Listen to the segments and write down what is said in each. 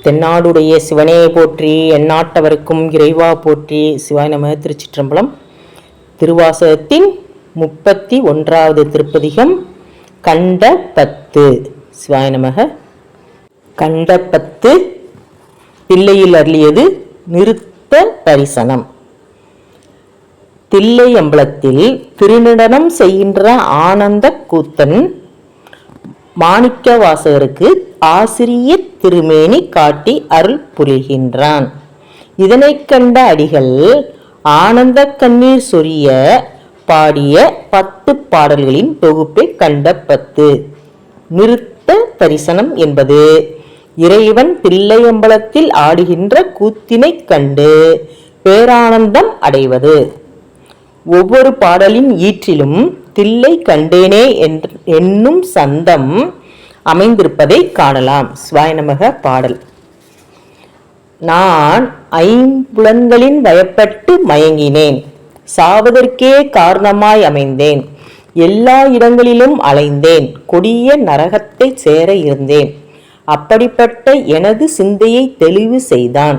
தென்னாடுடைய சிவனே போற்றி, எந்நாட்டவருக்கும் இறைவா போற்றி. சிவாய நம. திருச்சிற்றம்பலம். திருவாசகத்தின் 31வது திருப்பதிகம் கண்டபத்து. சிவாய நமக. கண்டபத்து தில்லையில் அருளியது நிறுத்த தரிசனம். தில்லை அம்பலத்தில் திருநடனம் செய்கின்ற ஆனந்த கூத்தன் மாணிக்க வாசகருக்கு ஆசிரிய திருமேனி காட்டி அருள் புரிகின்றான். இதனை கண்ட அடிகள் ஆனந்த கண்ணீர் சொரிய பாடிய 10 பாடல்களின் தொகுப்பை கண்டபத்து. நிறுத்த தரிசனம் என்பது இறைவன் தில்லையம்பலத்தில் ஆடுகின்ற கூத்தினை கண்டு பேரானந்தம் அடைவது. ஒவ்வொரு பாடலின் ஈற்றிலும் தில்லை கண்டேனே என்னும் சந்தம் அமைந்திருப்பதை காணலாம். சிவாய நமக. பாடல். நான் ஐம்புலன்களின் வயப்பட்டு மயங்கினேன், சாவதற்கே காரணமாய் அமைந்தேன், எல்லா இடங்களிலும் அலைந்தேன், கொடிய நரகத்தை சேர இருந்தேன். அப்படிப்பட்ட எனது சிந்தையை தெளிவு செய்தான்,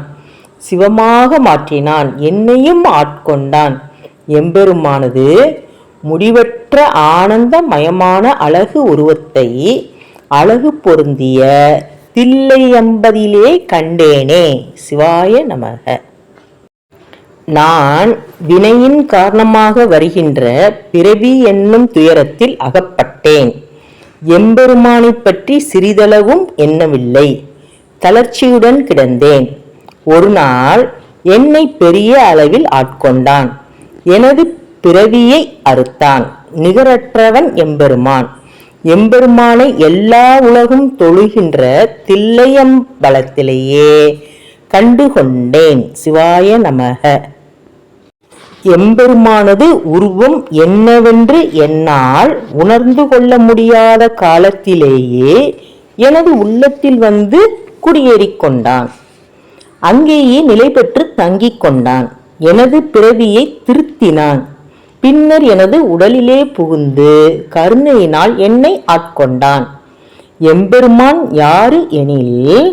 சிவமாக மாற்றினான், என்னையும் ஆட்கொண்டான். எம்பெருமானது முடிவற்ற ஆனந்த மயமான அழகு உருவத்தை அழகு பொருந்திய தில்லையம்பதிலே கண்டேனே. சிவாய நமக. நான் வினையின் காரணமாக வருகின்ற பிறவி என்னும் துயரத்தில் அகப்பட்டேன். எம்பெருமானை பற்றி சிறிதளவும் எண்ணவில்லை, தளர்ச்சியுடன் கிடந்தேன். ஒரு நாள் என்னை பெரிய அளவில் ஆட்கொண்டான், எனது பிறவியை அறுத்தான். நிகரற்றவன் எம்பெருமான். எம்பெருமானை எல்லா உலகும் தொழுகின்ற தில்லையம்பலத்திலேயே கண்டுகொண்டேன். சிவாய நமக. எம்பெருமானது உருவம் என்னவென்று என்னால் உணர்ந்து கொள்ள முடியாத காலத்திலேயே எனது உள்ளத்தில் வந்து குடியேறிக்கொண்டான். அங்கேயே நிலை பெற்று தங்கிக் கொண்டான். எனது பிறவியை திருத்தினான். பின்னர் எனது உடலிலே புகுந்து கருணையினால் என்னை ஆட்கொண்டான். எம்பெருமான் யாரு எனில்,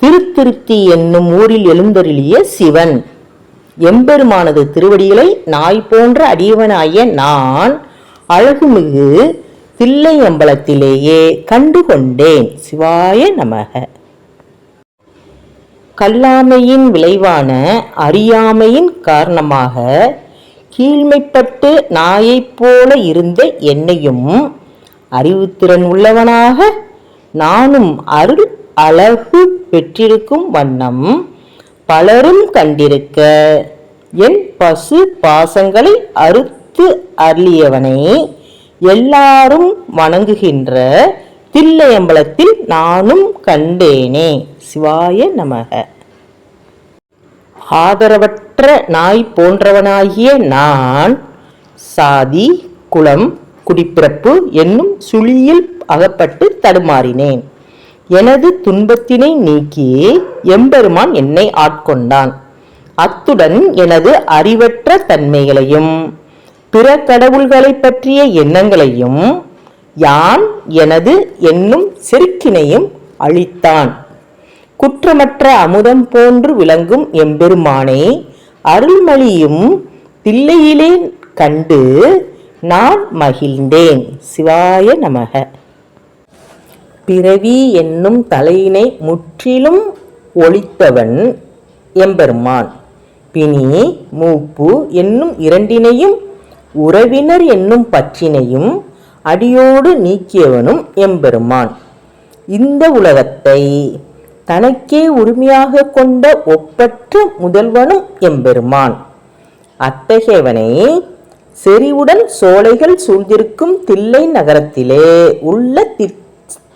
திருத்திருத்தி என்னும் ஊரில் எழுந்தருளிய சிவன். எம்பெருமானது திருவடிகளை நாய் போன்ற அடியவனாய நான் அழகுமிகு தில்லை அம்பலத்திலேயே கண்டுகொண்டேன். சிவாய நமக. கல்லாமையின் விளைவான அறியாமையின் காரணமாக கீழ்மைப்பட்டு நாயைப் போல இருந்த என்னையும் அறிவுத்திறன் உள்ளவனாக நானும் அருள் அழகு பெற்றிருக்கும் வண்ணம் பலரும் கண்டிருக்க என் பசு பாசங்களை அறுத்து அருளியவனை எல்லாரும் வணங்குகின்ற தில்லையம்பலத்தில் நானும் கண்டேனே. சிவாய நமக. ஆதரவற்ற நாய் போன்றவனாகிய நான் சாதி, குலம், குடிப்பிறப்பு என்னும் சுழியில் அகப்பட்டு தடுமாறினேன். எனது துன்பத்தினை நீக்கி எம்பெருமான் என்னை ஆட்கொண்டான். அத்துடன் எனது அறிவற்ற தன்மைகளையும் பிற கடவுள்களை பற்றிய எண்ணங்களையும் யான் எனது என்னும் செருக்கினையும் அழித்தான். குற்றமற்ற அமுதம் போன்று விளங்கும் எம்பெருமானை அருள்மொழியும் தில்லையிலே கண்டு நான் மகிழ்ந்தேன். சிவாய நமக. பிறவி என்னும் தலையினை முற்றிலும் ஒழித்தவன் எம்பெருமான். பிணி, மூப்பு என்னும் இரண்டினையும் உறவினர் என்னும் பற்றினையும் அடியோடு நீக்கியவனும் எம்பெருமான். இந்த உலகத்தை தனக்கே உரிமையாக கொண்ட ஒப்பற்ற முதல்வனும் எம்பெருமான். அத்தகையவனை செறிவுடன் சோலைகள் சூழ்ந்திருக்கும் தில்லை நகரத்திலே உள்ள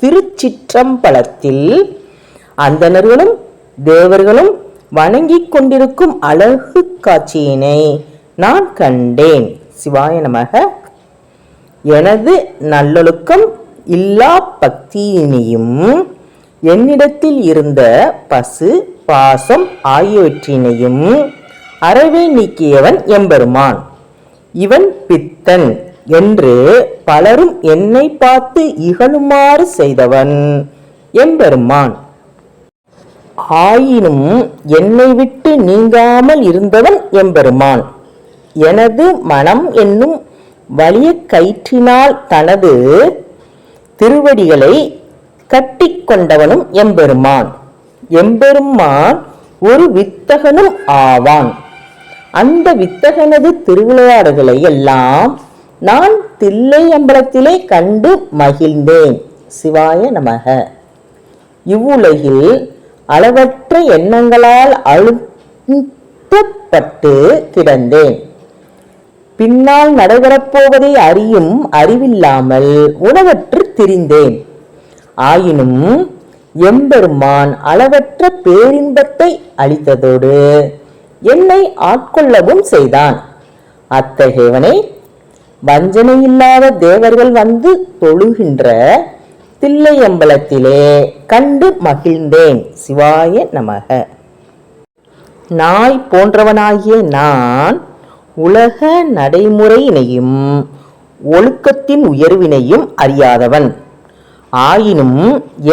திருச்சிற்றம்பலத்தில் அந்தணர்களும் தேவர்களும் வணங்கிக் கொண்டிருக்கும் அழகு காட்சியினை நான் கண்டேன். சிவாய நமக. எனது நல்லொழுக்கம் இல்லா பக்தியினையும் என்னிடத்தில் இருந்த பசு பாசம் ஆகியவற்றினையும் அறவே நீக்கியவன் எம்பெருமான். இவன் பித்தன் என்று பலரும் என்னை பார்த்து இகழுமாறு செய்தவன் எம்பெருமான். ஆயினும் என்னை விட்டு நீங்காமல் இருந்தவன் எம்பெருமான். எனது மனம் என்னும் வலிய கயிற்றினால் தனது திருவடிகளை கட்டி கொண்டவனும் எம்பெருமான். எம்பெருமான் ஒரு வித்தகனும் ஆவான். அந்த வித்தகனது திருவிளையாடுகளை எல்லாம் நான் தில்லை அம்பலத்திலே கண்டு மகிழ்ந்தேன். சிவாய நமக. இவ்வுலகில் அளவற்ற எண்ணங்களால் அழுத்தப்பட்டு கிடந்தேன். பின்னால் நடைபெறப்போவதை அறியும் அறிவில்லாமல் உணவற்று திரிந்தேன். ஆயினும் எம்பெருமான் அளவற்ற பேரின்பத்தை அளித்ததோடு என்னை ஆட்கொள்ளவும் செய்தான். அத்தகையவனை வஞ்சனையில்லாத தேவர்கள் வந்து தொழுகின்ற தில்லையம்பலத்திலே கண்டு மகிழ்ந்தேன். சிவாய நமக. நாய் போன்றவனாகிய நான் உலக நடைமுறையினையும் ஒழுக்கத்தின் உயர்வினையும் அறியாதவன். ஆயினும்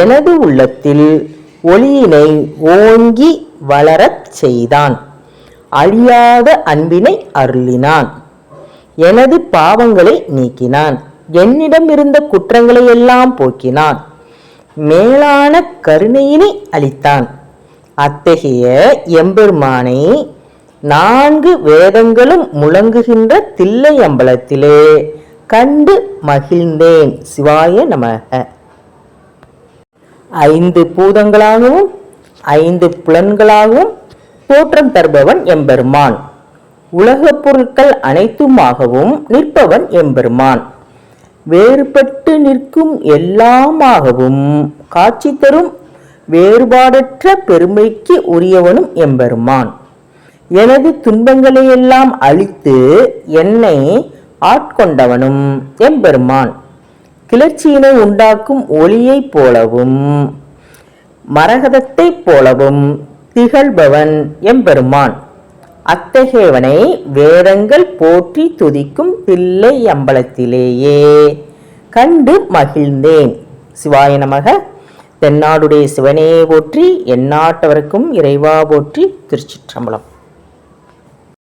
எனது உள்ளத்தில் ஒளியினை ஓங்கி வளரச் செய்தான். அழியாத அன்பினை அருளினான். எனது பாவங்களை நீக்கினான். என்னிடம் இருந்த குற்றங்களை எல்லாம் போக்கினான். மேலான கருணையினை அளித்தான். அத்தகைய எம்பெருமானை 4 வேதங்களும் முழங்குகின்ற தில்லை அம்பலத்திலே கண்டு மகிழ்ந்தேன். சிவாய நமக. 5 பூதங்களாகவும் 5 புலன்களாகவும் தோற்றம் தருபவன் எம்பெருமான். உலகப் பொருட்கள் அனைத்துமாகவும் நிற்பவன் எம்பெருமான். வேறுபட்டு நிற்கும் எல்லாமாகவும் காட்சி தரும் வேறுபாடற்ற பெருமைக்கு உரியவனும் எம்பெருமான். எனது துன்பங்களையெல்லாம் அழித்து என்னை ஆட்கொண்டவனும் எம்பெருமான். கிளர்ச்சியினை உண்டாக்கும் ஒளியைப் போலவும் மரகதத்தைப் போலவும் திகழ்பவன் எம்பெருமான். அத்தகையவனை வேதங்கள் போற்றி துதிக்கும் தில்லை அம்பலத்திலேயே கண்டு மகிழ்ந்தேன். சிவாய நமக. தென்னாடுடைய சிவனே போற்றி, எந்நாட்டவர்க்கும் இறைவா போற்றி. திருச்சிற்றம்பலம்.